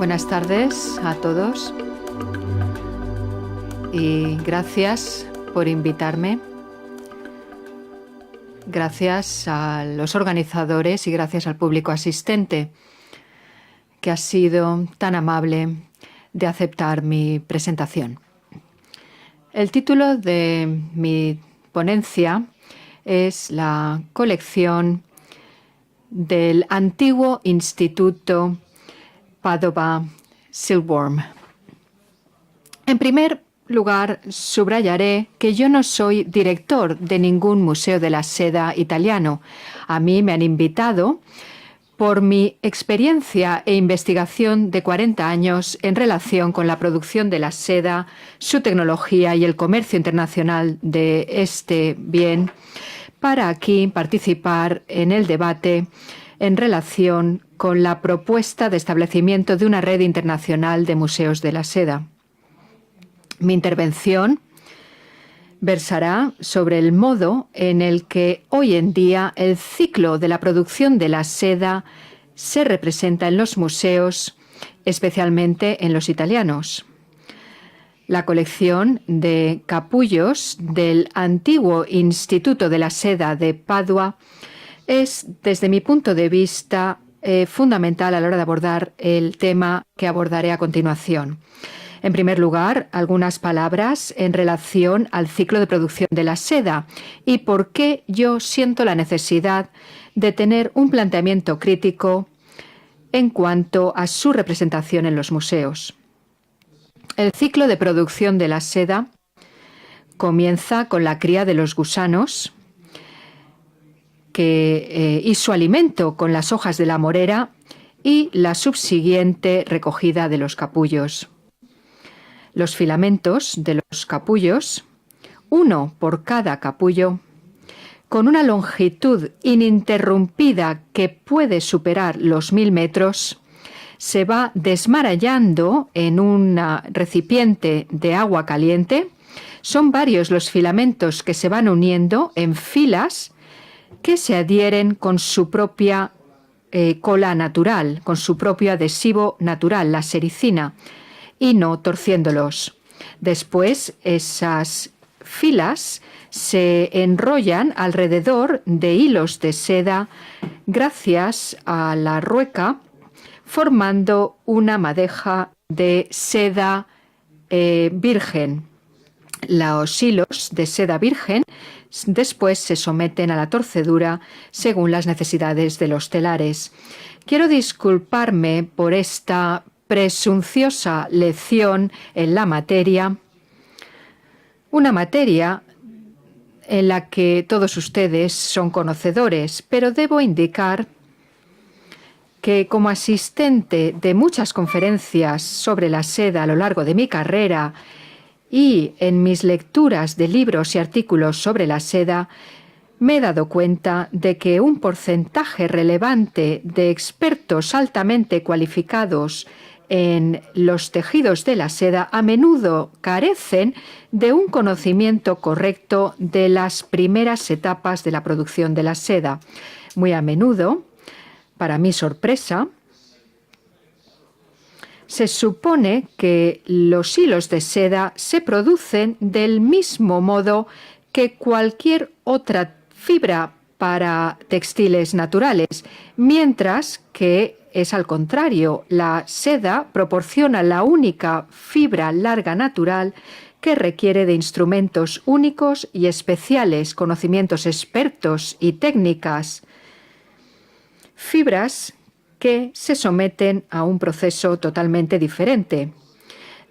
Buenas tardes a todos y gracias por invitarme. Gracias a los organizadores y gracias al público asistente que ha sido tan amable de aceptar mi presentación. El título de mi ponencia es la colección del antiguo Instituto Padova Silkworm. En primer lugar, subrayaré que yo no soy director de ningún museo de la seda italiano. A mí me han invitado por mi experiencia e investigación de 40 años en relación con la producción de la seda, su tecnología y el comercio internacional de este bien, para aquí participar en el debate en relación con la propuesta de establecimiento de una red internacional de museos de la seda. Mi intervención versará sobre el modo en el que hoy en día el ciclo de la producción de la seda se representa en los museos, especialmente en los italianos. La colección de capullos del antiguo Instituto de la Seda de Padua es, desde mi punto de vista, fundamental a la hora de abordar el tema que abordaré a continuación. En primer lugar, algunas palabras en relación al ciclo de producción de la seda y por qué yo siento la necesidad de tener un planteamiento crítico en cuanto a su representación en los museos. El ciclo de producción de la seda comienza con la cría de los gusanos y su alimento con las hojas de la morera y la subsiguiente recogida de los capullos. Los filamentos de los capullos, uno por cada capullo, con una longitud ininterrumpida que puede superar los 1000 metros, se va desmarallando en un recipiente de agua caliente. Son varios los filamentos que se van uniendo en filas que se adhieren con su propia cola natural, con su propio adhesivo natural, la sericina, y no torciéndolos. Después, esas filas se enrollan alrededor de hilos de seda gracias a la rueca, formando una madeja de seda virgen. Los hilos de seda virgen después se someten a la torcedura según las necesidades de los telares. Quiero disculparme por esta presunciosa lección en la materia, una materia en la que todos ustedes son conocedores, pero debo indicar que como asistente de muchas conferencias sobre la seda a lo largo de mi carrera y en mis lecturas de libros y artículos sobre la seda, me he dado cuenta de que un porcentaje relevante de expertos altamente cualificados en los tejidos de la seda a menudo carecen de un conocimiento correcto de las primeras etapas de la producción de la seda. Muy a menudo, para mi sorpresa, se supone que los hilos de seda se producen del mismo modo que cualquier otra fibra para textiles naturales, mientras que es al contrario. La seda proporciona la única fibra larga natural que requiere de instrumentos únicos y especiales, conocimientos expertos y técnicas. Fibras que se someten a un proceso totalmente diferente.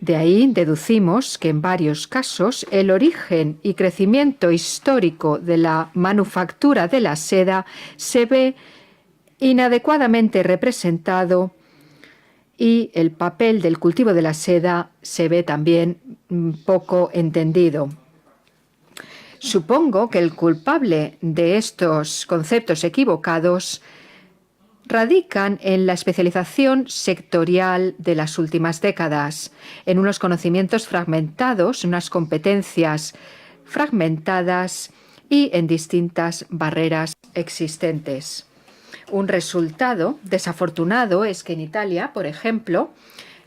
De ahí deducimos que en varios casos el origen y crecimiento histórico de la manufactura de la seda se ve inadecuadamente representado y el papel del cultivo de la seda se ve también poco entendido. Supongo que el culpable de estos conceptos equivocados radican en la especialización sectorial de las últimas décadas, en unos conocimientos fragmentados, unas competencias fragmentadas y en distintas barreras existentes. Un resultado desafortunado es que en Italia, por ejemplo,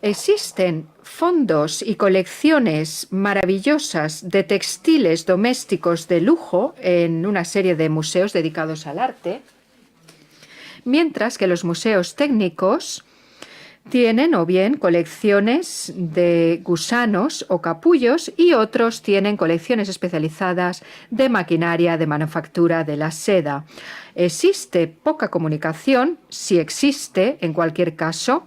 existen fondos y colecciones maravillosas de textiles domésticos de lujo en una serie de museos dedicados al arte, mientras que los museos técnicos tienen o bien colecciones de gusanos o capullos y otros tienen colecciones especializadas de maquinaria de manufactura de la seda. Existe poca comunicación, si existe, en cualquier caso,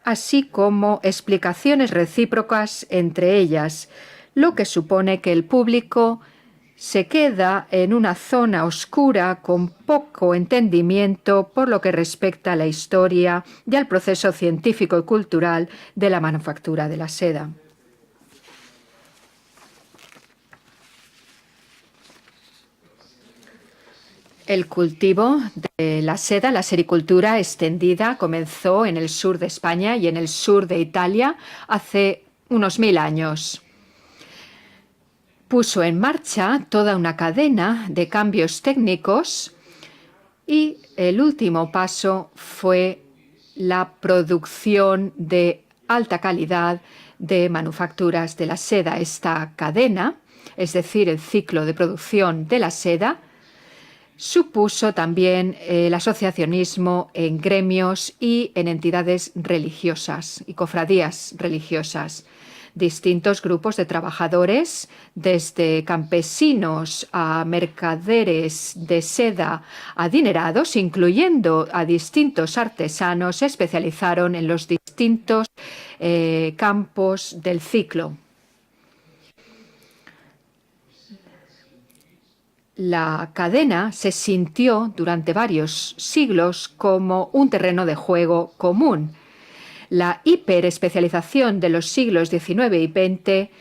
así como explicaciones recíprocas entre ellas, lo que supone que el público se queda en una zona oscura con poco entendimiento por lo que respecta a la historia y al proceso científico y cultural de la manufactura de la seda. El cultivo de la seda, la sericultura extendida, comenzó en el sur de España y en el sur de Italia hace unos 1000 años. Puso en marcha toda una cadena de cambios técnicos y el último paso fue la producción de alta calidad de manufacturas de la seda. Esta cadena, es decir, el ciclo de producción de la seda, supuso también el asociacionismo en gremios y en entidades religiosas y cofradías religiosas. Distintos grupos de trabajadores, desde campesinos a mercaderes de seda adinerados, incluyendo a distintos artesanos, se especializaron en los distintos campos del ciclo. La cadena se sintió durante varios siglos como un terreno de juego común. La hiperespecialización de los siglos XIX y XX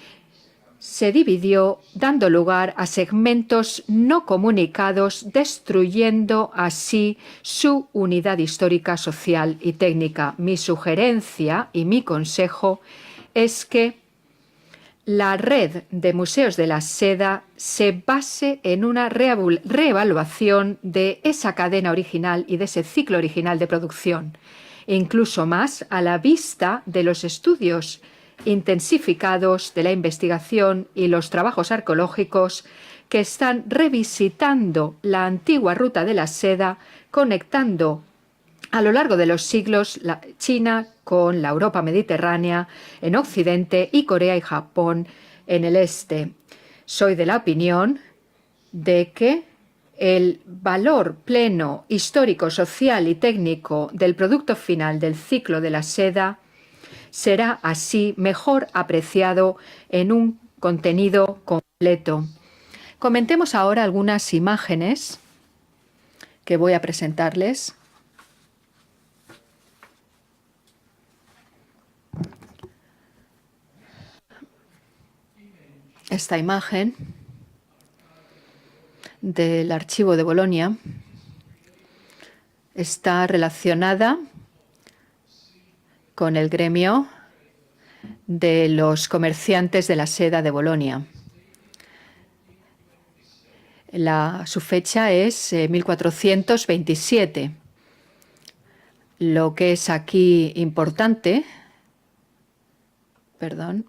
se dividió, dando lugar a segmentos no comunicados, destruyendo así su unidad histórica, social y técnica. Mi sugerencia y mi consejo es que la red de museos de la seda se base en una reevaluación de esa cadena original y de ese ciclo original de producción, incluso más a la vista de los estudios intensificados de la investigación y los trabajos arqueológicos que están revisitando la antigua ruta de la seda, conectando a lo largo de los siglos China con la Europa mediterránea en Occidente y Corea y Japón en el este. Soy de la opinión de que el valor pleno, histórico, social y técnico del producto final del ciclo de la seda será así mejor apreciado en un contenido completo. Comentemos ahora algunas imágenes que voy a presentarles. Esta imagen del archivo de Bolonia está relacionada con el gremio de los comerciantes de la seda de Bolonia. Su fecha es 1427. Lo que es aquí importante, perdón,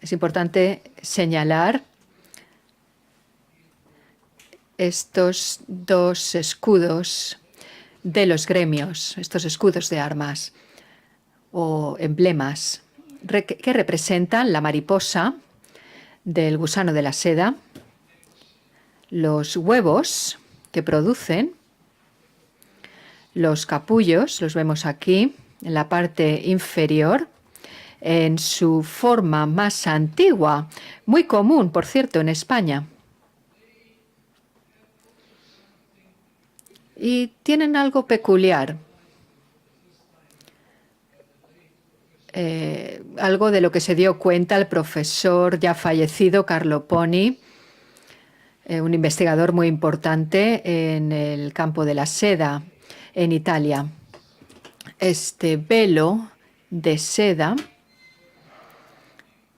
es importante señalar estos dos escudos de los gremios, estos escudos de armas o emblemas que representan la mariposa del gusano de la seda, los huevos que producen, los capullos, los vemos aquí en la parte inferior, en su forma más antigua, muy común, por cierto, en España. Y tienen algo peculiar, algo de lo que se dio cuenta el profesor ya fallecido Carlo Poni, un investigador muy importante en el campo de la seda en Italia. Este velo de seda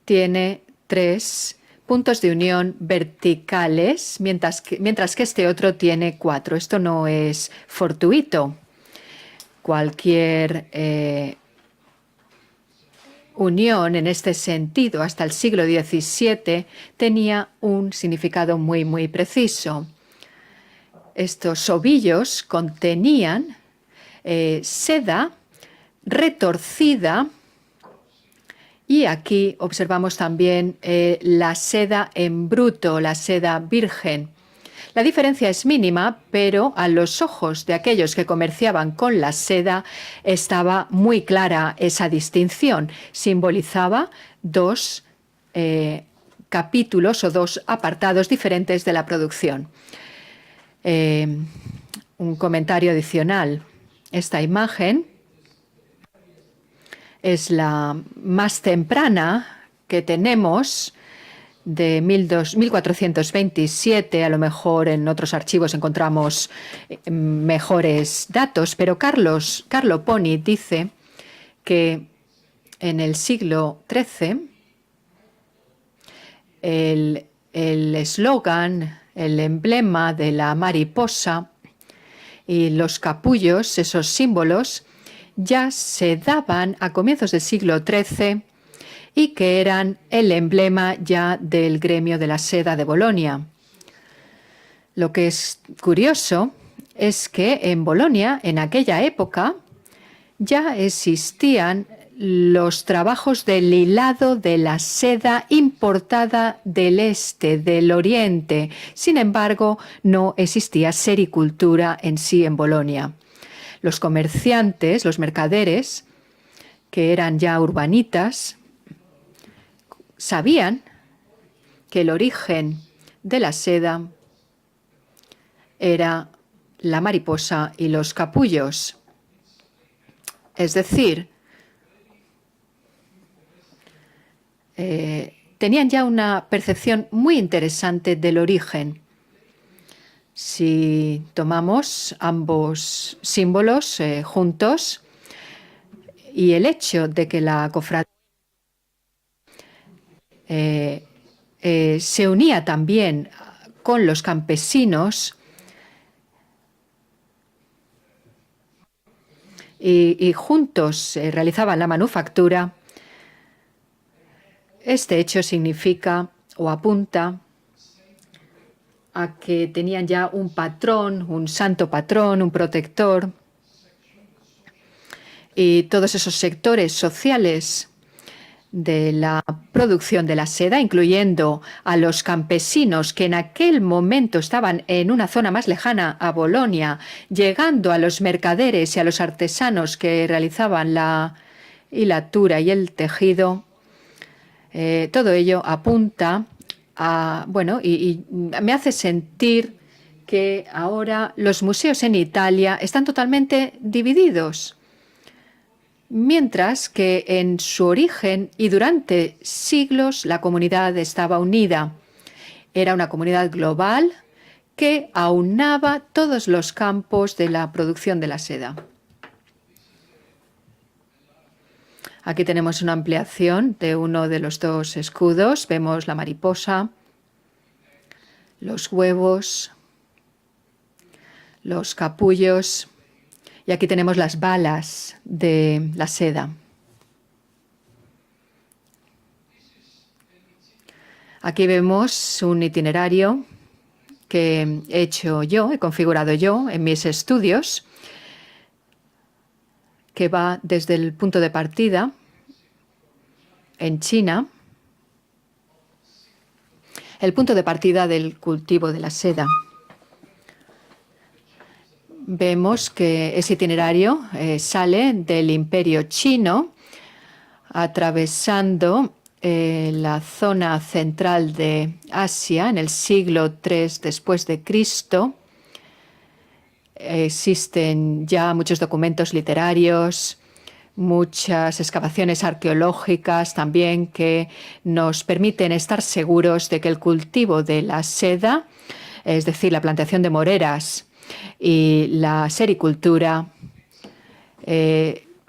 tiene 3 puntos de unión verticales, mientras que este otro tiene 4. Esto no es fortuito. Cualquier unión en este sentido hasta el siglo XVII tenía un significado muy, muy preciso. Estos ovillos contenían seda retorcida, y aquí observamos también la seda en bruto, la seda virgen. La diferencia es mínima, pero a los ojos de aquellos que comerciaban con la seda estaba muy clara esa distinción. Simbolizaba 2 capítulos o 2 apartados diferentes de la producción. Un comentario adicional. Esta imagen es la más temprana que tenemos, de 1427. A lo mejor en otros archivos encontramos mejores datos, pero Carlo Poni dice que en el siglo XIII el eslogan, el emblema de la mariposa y los capullos, esos símbolos, ya se daban a comienzos del siglo XIII y que eran el emblema ya del gremio de la seda de Bolonia. Lo que es curioso es que en Bolonia, en aquella época, ya existían los trabajos del hilado de la seda importada del este, del oriente. Sin embargo, no existía sericultura en sí en Bolonia. Los comerciantes, los mercaderes, que eran ya urbanitas, sabían que el origen de la seda era la mariposa y los capullos. Es decir, tenían ya una percepción muy interesante del origen. Si tomamos ambos símbolos juntos, y el hecho de que la cofradía se unía también con los campesinos y juntos realizaban la manufactura, este hecho significa o apunta a que tenían ya un patrón, un santo patrón, un protector, y todos esos sectores sociales de la producción de la seda, incluyendo a los campesinos que en aquel momento estaban en una zona más lejana a Bolonia, llegando a los mercaderes y a los artesanos que realizaban la hilatura y el tejido. Todo ello apunta a, bueno, y me hace sentir que ahora los museos en Italia están totalmente divididos, mientras que en su origen y durante siglos la comunidad estaba unida. Era una comunidad global que aunaba todos los campos de la producción de la seda. Aquí tenemos una ampliación de uno de los 2 escudos. Vemos la mariposa, los huevos, los capullos, y aquí tenemos las balas de la seda. Aquí vemos un itinerario que he hecho yo, he configurado yo en mis estudios, que va desde el punto de partida en China, el punto de partida del cultivo de la seda. Vemos que ese itinerario sale del Imperio Chino, atravesando la zona central de Asia en el siglo III después de Cristo. Existen ya muchos documentos literarios, muchas excavaciones arqueológicas también que nos permiten estar seguros de que el cultivo de la seda, es decir, la plantación de moreras y la sericultura,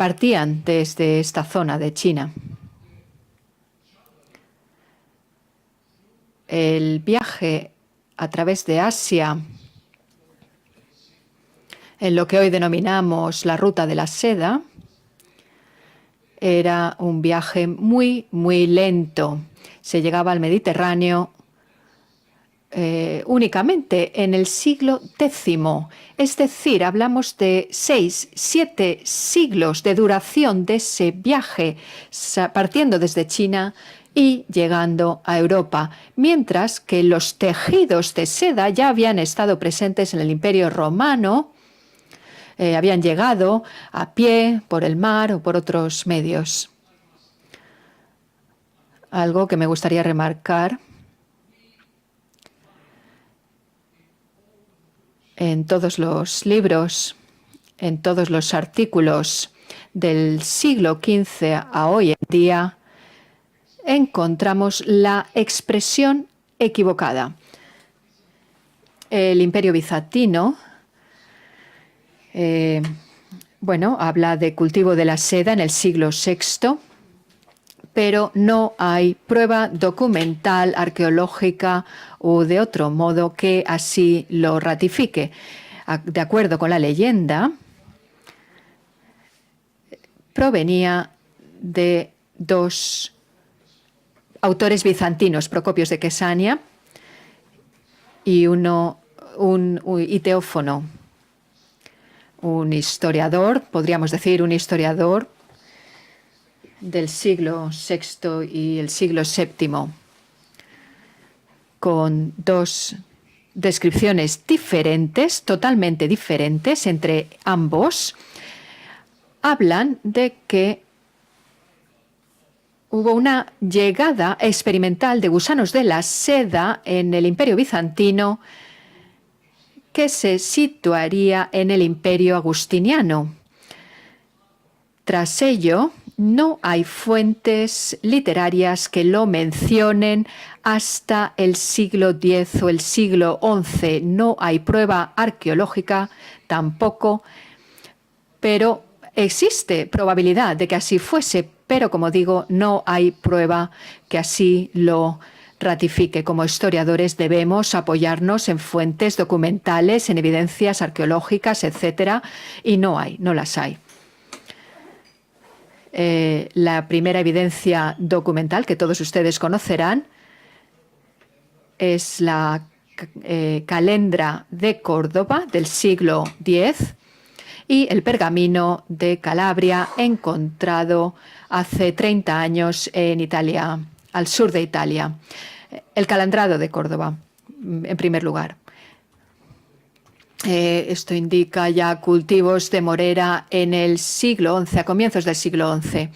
partían desde esta zona de China. El viaje a través de Asia, en lo que hoy denominamos la ruta de la seda, era un viaje muy, muy lento. Se llegaba al Mediterráneo únicamente en el siglo X. Es decir, hablamos de 6, 7 siglos de duración de ese viaje, partiendo desde China y llegando a Europa, mientras que los tejidos de seda ya habían estado presentes en el Imperio Romano, habían llegado a pie, por el mar o por otros medios. Algo que me gustaría remarcar: en todos los libros, en todos los artículos del siglo XV a hoy en día, encontramos la expresión equivocada. El Imperio bizantino, habla de cultivo de la seda en el siglo VI, pero no hay prueba documental, arqueológica o de otro modo que así lo ratifique. De acuerdo con la leyenda, provenía de 2 autores bizantinos, Procopios de Quesania y y Teófono, un historiador, podríamos decir un historiador del siglo VI y el siglo VII, con 2 descripciones diferentes, totalmente diferentes entre ambos. Hablan de que hubo una llegada experimental de gusanos de la seda en el Imperio bizantino que se situaría en el Imperio agustiniano. Tras ello, no hay fuentes literarias que lo mencionen hasta el siglo X o el siglo XI. No hay prueba arqueológica tampoco, pero existe probabilidad de que así fuese, pero como digo, no hay prueba que así lo ratifique. Como historiadores debemos apoyarnos en fuentes documentales, en evidencias arqueológicas, etcétera, y no las hay. La primera evidencia documental que todos ustedes conocerán es la Calendra de Córdoba del siglo X y el pergamino de Calabria, encontrado hace 30 años en Italia, al sur de Italia. El Calendrado de Córdoba, en primer lugar. Esto indica ya cultivos de morera en el siglo XI, a comienzos del siglo XI.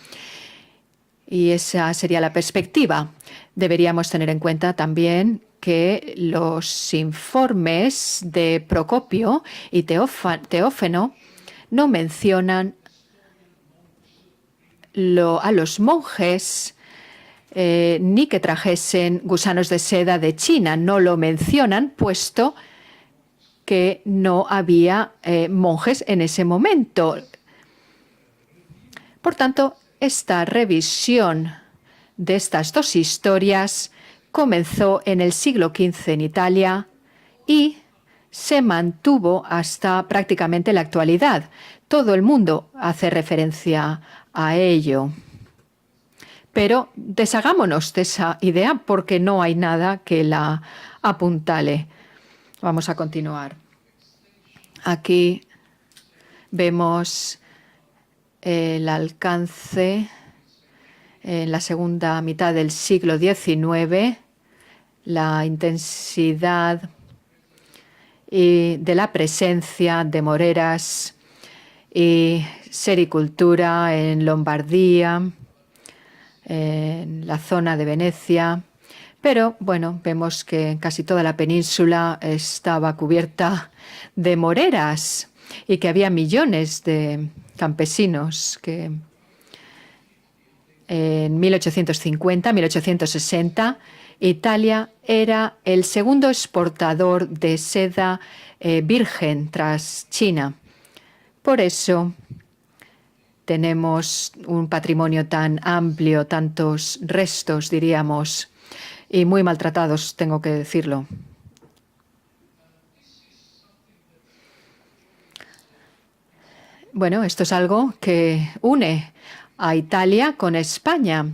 Y esa sería la perspectiva. Deberíamos tener en cuenta también que los informes de Procopio y Teófano no mencionan a los monjes ni que trajesen gusanos de seda de China. No lo mencionan, puesto que no había monjes en ese momento. Por tanto, esta revisión de estas 2 historias comenzó en el siglo XV en Italia y se mantuvo hasta prácticamente la actualidad. Todo el mundo hace referencia a ello. Pero deshagámonos de esa idea porque no hay nada que la apuntale. Vamos a continuar. Aquí vemos el alcance en la segunda mitad del siglo XIX, la intensidad de la presencia de moreras y sericultura en Lombardía, en la zona de Venecia. Pero, bueno, vemos que casi toda la península estaba cubierta de moreras y que había millones de campesinos que en 1850, 1860, Italia era el segundo exportador de seda virgen tras China. Por eso, tenemos un patrimonio tan amplio, tantos restos, diríamos, y muy maltratados, tengo que decirlo. Bueno, esto es algo que une a Italia con España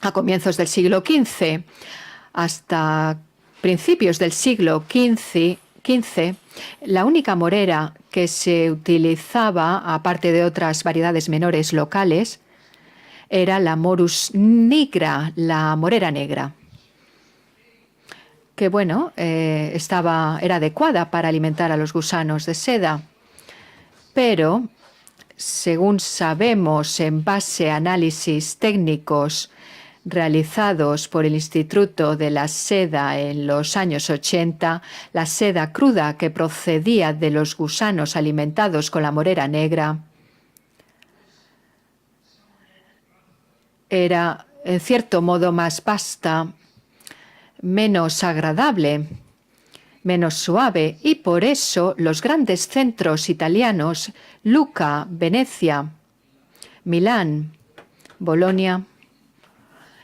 a comienzos del siglo XV. Hasta principios del siglo XV, la única morera que se utilizaba, aparte de otras variedades menores locales, era la Morus nigra, la morera negra, que bueno, era adecuada para alimentar a los gusanos de seda, pero según sabemos en base a análisis técnicos realizados por el Instituto de la Seda en los años 80, la seda cruda que procedía de los gusanos alimentados con la morera negra era en cierto modo más pasta, menos agradable, menos suave, y por eso los grandes centros italianos, Lucca, Venecia, Milán, Bolonia,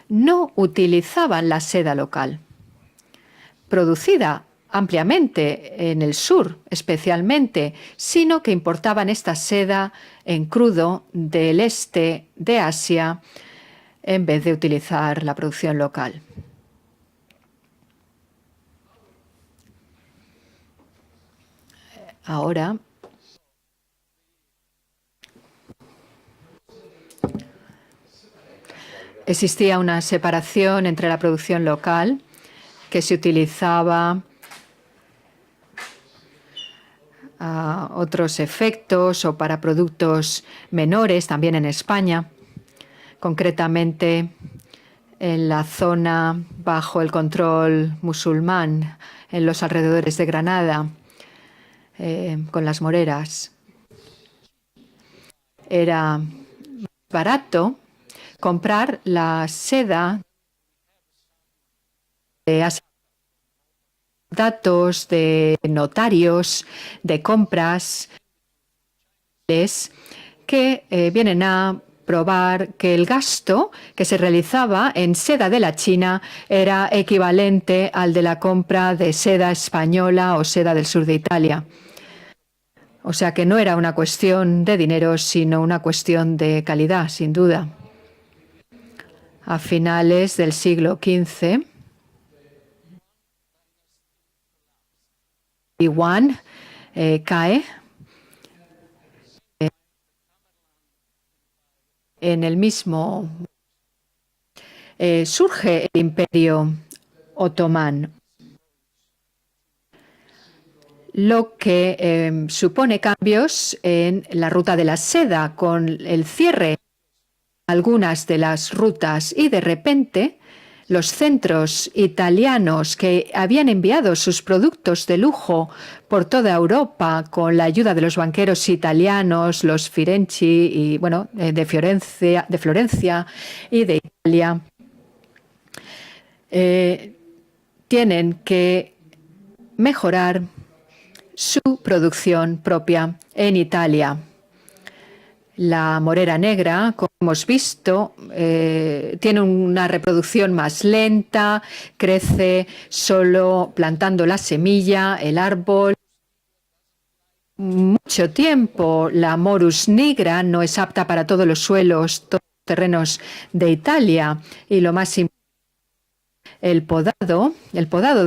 no utilizaban la seda local, producida ampliamente en el sur especialmente, sino que importaban esta seda en crudo del este de Asia en vez de utilizar la producción local. Ahora existía una separación entre la producción local, que se utilizaba a otros efectos o para productos menores, también en España, concretamente en la zona bajo el control musulmán, en los alrededores de Granada, con las moreras. Era barato comprar la seda de datos de notarios, de compras, que vienen a probar que el gasto que se realizaba en seda de la China era equivalente al de la compra de seda española o seda del sur de Italia. O sea que no era una cuestión de dinero, sino una cuestión de calidad, sin duda. A finales del siglo XV, Yuan cae. En el mismo surge el Imperio Otomán, lo que supone cambios en la ruta de la seda, con el cierre de algunas de las rutas, y de repente los centros italianos que habían enviado sus productos de lujo por toda Europa con la ayuda de los banqueros italianos, los Firenci y bueno, de Florencia y de Italia, tienen que mejorar su producción propia en Italia. La morera negra, como hemos visto, tiene una reproducción más lenta, crece solo plantando la semilla, el árbol. Mucho tiempo. La Morus nigra no es apta para todos los suelos, todos los terrenos de Italia. Y lo más importante, el podado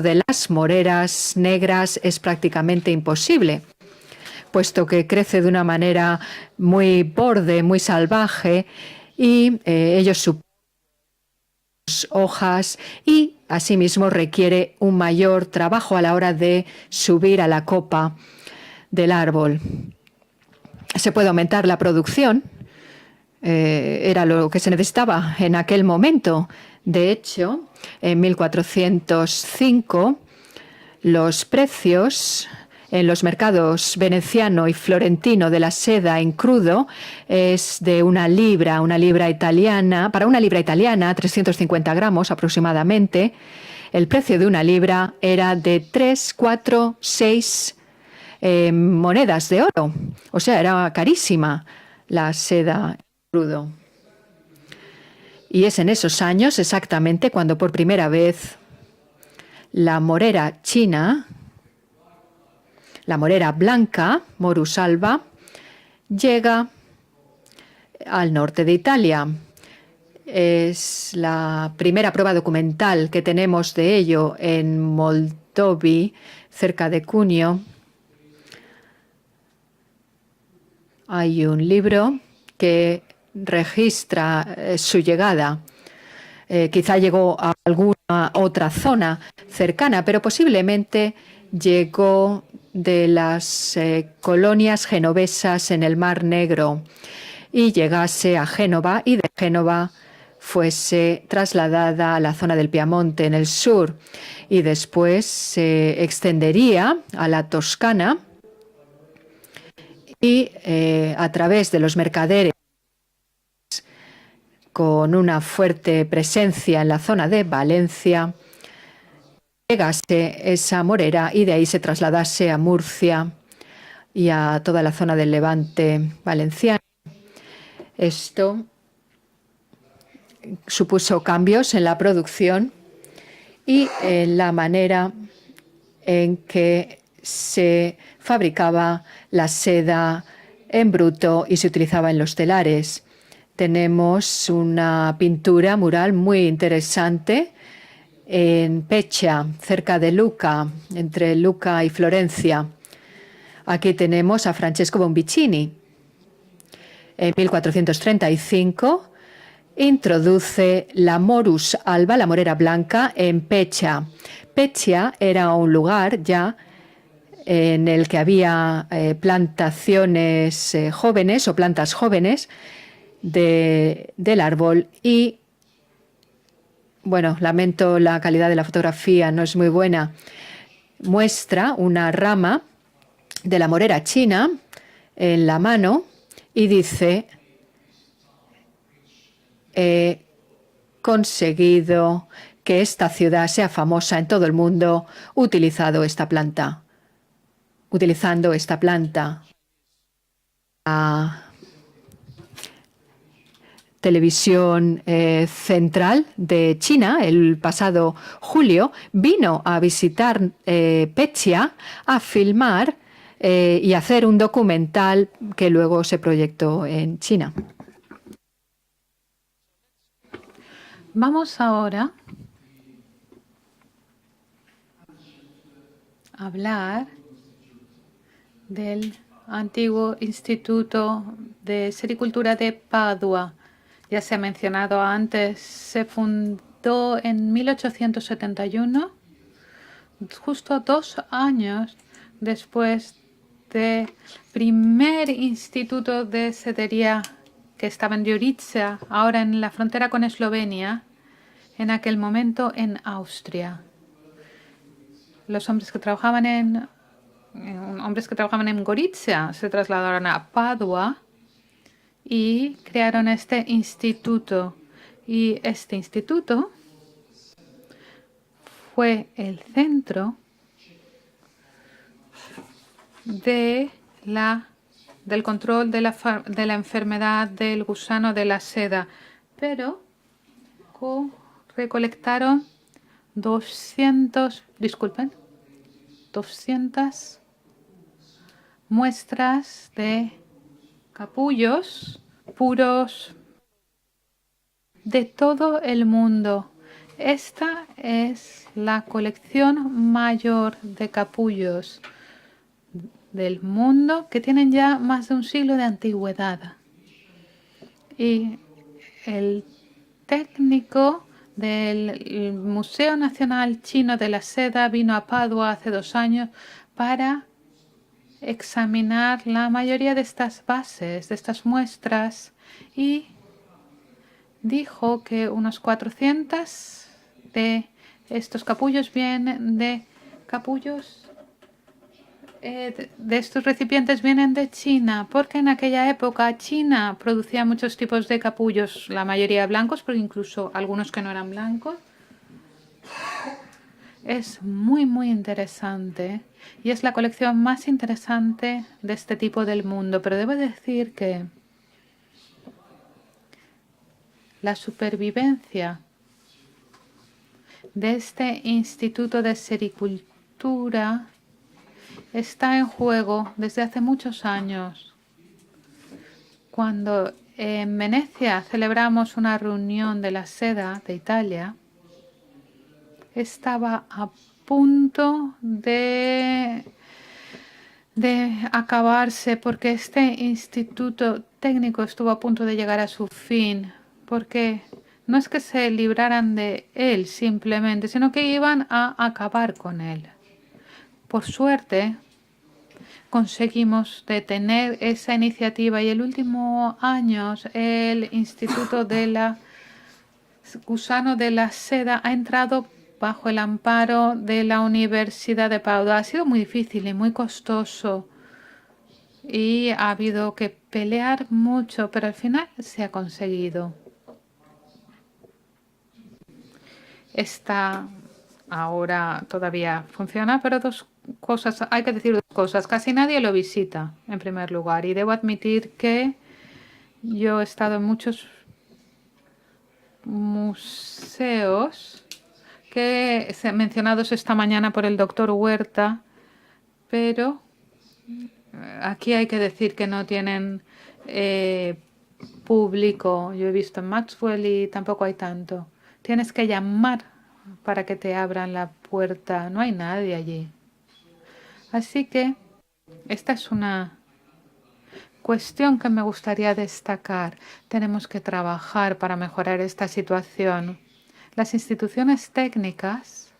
de las moreras negras es prácticamente imposible, puesto que crece de una manera muy borde, muy salvaje, y ellos suponen hojas, y asimismo requiere un mayor trabajo a la hora de subir a la copa del árbol. Se puede aumentar la producción, era lo que se necesitaba en aquel momento. De hecho, en 1405 los precios en los mercados veneciano y florentino de la seda en crudo es de una libra italiana. Para una libra italiana, 350 gramos aproximadamente, el precio de una libra era de 3, 4, 6 monedas de oro. O sea, era carísima la seda crudo. Y es en esos años exactamente cuando por primera vez la morera china, la morera blanca, Morus alba, llega al norte de Italia. Es la primera prueba documental que tenemos de ello en Moldovi, cerca de Cuneo. Hay un libro que registra su llegada. Quizá llegó a alguna otra zona cercana, pero posiblemente llegó de las colonias genovesas en el Mar Negro y llegase a Génova, y de Génova fuese trasladada a la zona del Piamonte en el sur, y después se extendería a la Toscana y a través de los mercaderes con una fuerte presencia en la zona de Valencia, llegase esa morera y de ahí se trasladase a Murcia y a toda la zona del Levante valenciano. Esto supuso cambios en la producción y en la manera en que se fabricaba la seda en bruto y se utilizaba en los telares. Tenemos una pintura mural muy interesante en Peccia, cerca de Lucca, entre Lucca y Florencia. Aquí tenemos a Francesco Bombicini. En 1435 introduce la Morus alba, la morera blanca, en Peccia. Peccia era un lugar ya en el que había plantaciones jóvenes o plantas jóvenes del árbol y, bueno, lamento la calidad de la fotografía, no es muy buena. Muestra una rama de la morera china en la mano y dice: he conseguido que esta ciudad sea famosa en todo el mundo utilizando esta planta. La televisión central de China, el pasado julio, vino a visitar Peccia, a filmar y hacer un documental que luego se proyectó en China. Vamos ahora a hablar del antiguo Instituto de Sericultura de Padua. Ya se ha mencionado antes, se fundó en 1871, justo 2 años después del primer instituto de sedería que estaba en Dioritza, ahora en la frontera con Eslovenia, en aquel momento en Austria. Los hombres que trabajaban en Gorizia se trasladaron a Padua y crearon este instituto. Y este instituto fue el centro del control de la enfermedad del gusano de la seda. Pero recolectaron 200 muestras de capullos puros de todo el mundo. Esta es la colección mayor de capullos del mundo, que tienen ya más de un siglo de antigüedad. Y el técnico del Museo Nacional Chino de la Seda vino a Padua hace 2 años para examinar la mayoría de estas bases, de estas muestras, y dijo que unos 400 de estos capullos vienen de estos recipientes vienen de China, porque en aquella época China producía muchos tipos de capullos, la mayoría blancos, pero incluso algunos que no eran blancos. Es muy, muy interesante y es la colección más interesante de este tipo del mundo. Pero debo decir que La supervivencia de este Instituto de Sericultura está en juego desde hace muchos años. Cuando en Venecia celebramos una reunión de la seda de Italia, estaba a punto de acabarse porque este instituto técnico estuvo a punto de llegar a su fin, porque no es que se libraran de él simplemente, sino que iban a acabar con él. Por suerte, conseguimos detener esa iniciativa y el último año el Instituto de la Gusano de la Seda ha entrado bajo el amparo de la Universidad de Padua. Ha sido muy difícil y muy costoso y ha habido que pelear mucho, pero al final se ha conseguido. Está ahora todavía funciona, pero hay que decir dos cosas. Casi nadie lo visita, en primer lugar, y debo admitir que yo he estado en muchos museos que se han mencionados esta mañana por el doctor Huerta, pero aquí hay que decir que no tienen público. Yo he visto en Maxwell y tampoco hay tanto. Tienes que llamar para que te abran la puerta. No hay nadie allí. Así que esta es una cuestión que me gustaría destacar. Tenemos que trabajar para mejorar esta situación. Las instituciones técnicas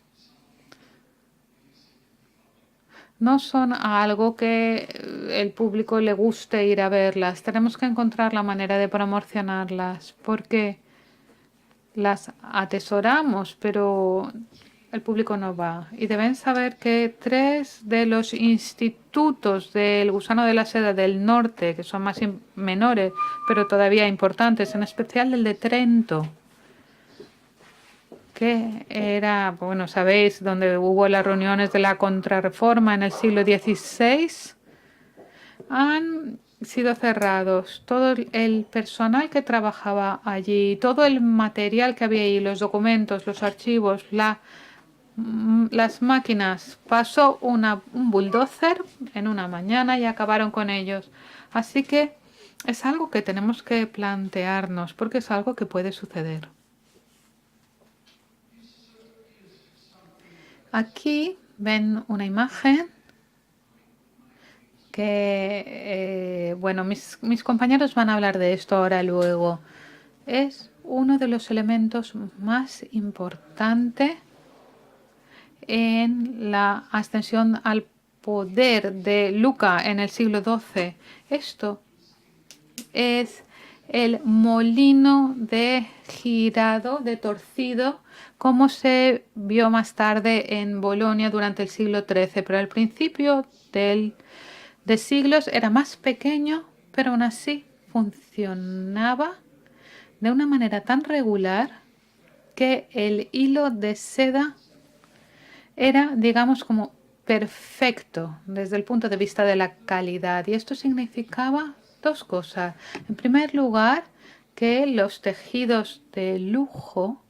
no son algo que el público le guste ir a verlas. Tenemos que encontrar la manera de promocionarlas porque las atesoramos, pero el público no va. Y deben saber que 3 de los institutos del gusano de la seda del norte, que son más menores, pero todavía importantes, en especial el de Trento, que era, bueno, sabéis, donde hubo las reuniones de la Contrarreforma en el siglo XVI, han sido cerrados. Todo el personal que trabajaba allí, todo el material que había ahí, los documentos, los archivos, las máquinas, pasó un bulldozer en una mañana y acabaron con ellos. Así que es algo que tenemos que plantearnos porque es algo que puede suceder. Aquí ven una imagen que, bueno, mis compañeros van a hablar de esto ahora luego. Es uno de los elementos más importantes en la ascensión al poder de Luca en el siglo XII. Esto es el molino de girado, de torcido, como se vio más tarde en Bolonia durante el siglo XIII. Pero al principio de siglos era más pequeño, pero aún así funcionaba de una manera tan regular que el hilo de seda era, digamos, como perfecto desde el punto de vista de la calidad. Y esto significaba 2 cosas. En primer lugar, que los tejidos de lujo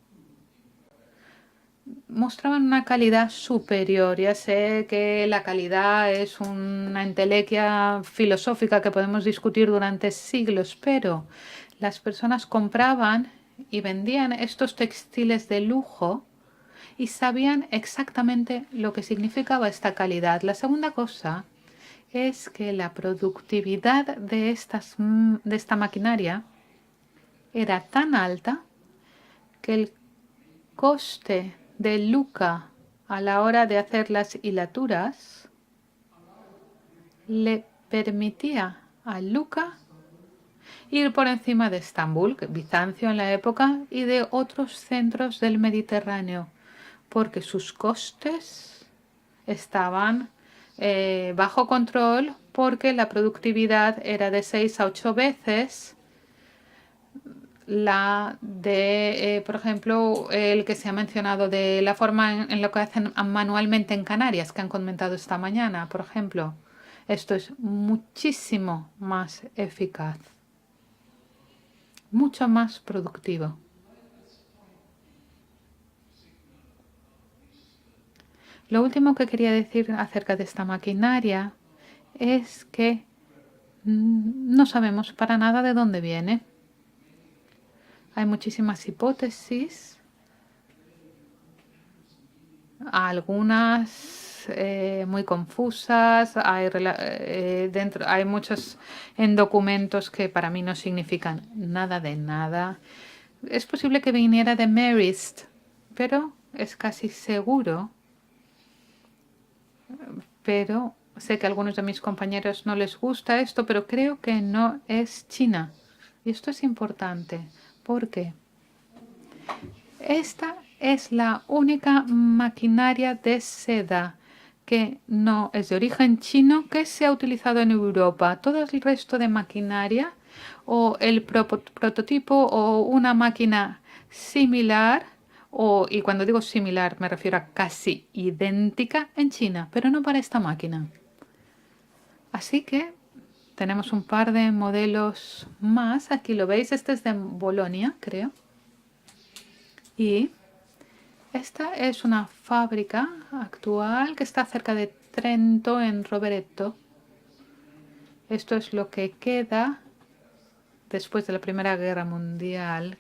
mostraban una calidad superior. Ya sé que la calidad es una entelequia filosófica que podemos discutir durante siglos, pero las personas compraban y vendían estos textiles de lujo y sabían exactamente lo que significaba esta calidad. La segunda cosa es que la productividad de esta maquinaria era tan alta que el coste de Luca a la hora de hacer las hilaturas le permitía a Luca ir por encima de Estambul, Bizancio en la época, y de otros centros del Mediterráneo, porque sus costes estaban bajo control, porque la productividad era de 6 a 8 veces la de, por ejemplo, el que se ha mencionado de la forma en lo que hacen manualmente en Canarias, que han comentado esta mañana, por ejemplo. Esto es muchísimo más eficaz. mucho más productivo. Lo último que quería decir acerca de esta maquinaria es que no sabemos para nada de dónde viene. Hay muchísimas hipótesis, algunas muy confusas. Hay muchos en documentos que para mí no significan nada de nada. Es posible que viniera de Marist, pero es casi seguro. Pero sé que a algunos de mis compañeros no les gusta esto, pero creo que no es China. Y esto es importante porque esta es la única maquinaria de seda que no es de origen chino que se ha utilizado en Europa. Todo el resto de maquinaria o el prototipo o una máquina similar, y cuando digo similar me refiero a casi idéntica en China, pero no para esta máquina. Así que tenemos un par de modelos más. Aquí lo veis, este es de Bolonia, creo. Y esta es una fábrica actual que está cerca de Trento, en Rovereto. Esto es lo que queda después de la Primera Guerra Mundial.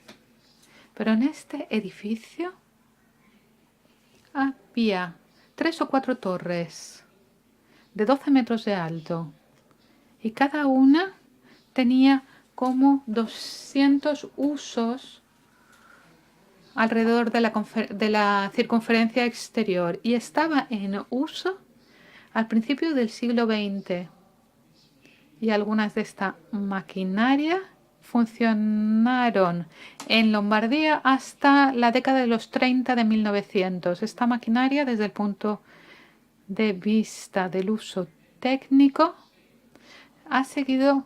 Pero en este edificio había 3 o 4 torres de 12 metros de alto. Y cada una tenía como 200 usos alrededor de la circunferencia exterior. Y estaba en uso al principio del siglo XX. Y algunas de esta maquinaria funcionaron en Lombardía hasta la década de los 30 de 1900. Esta maquinaria, desde el punto de vista del uso técnico, ha seguido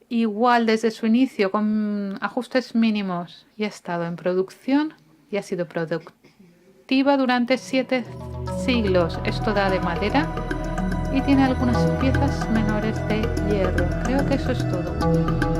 igual desde su inicio, con ajustes mínimos, y ha estado en producción y ha sido productiva durante 7 siglos. Es toda de madera y tiene algunas piezas menores de hierro. Creo que eso es todo.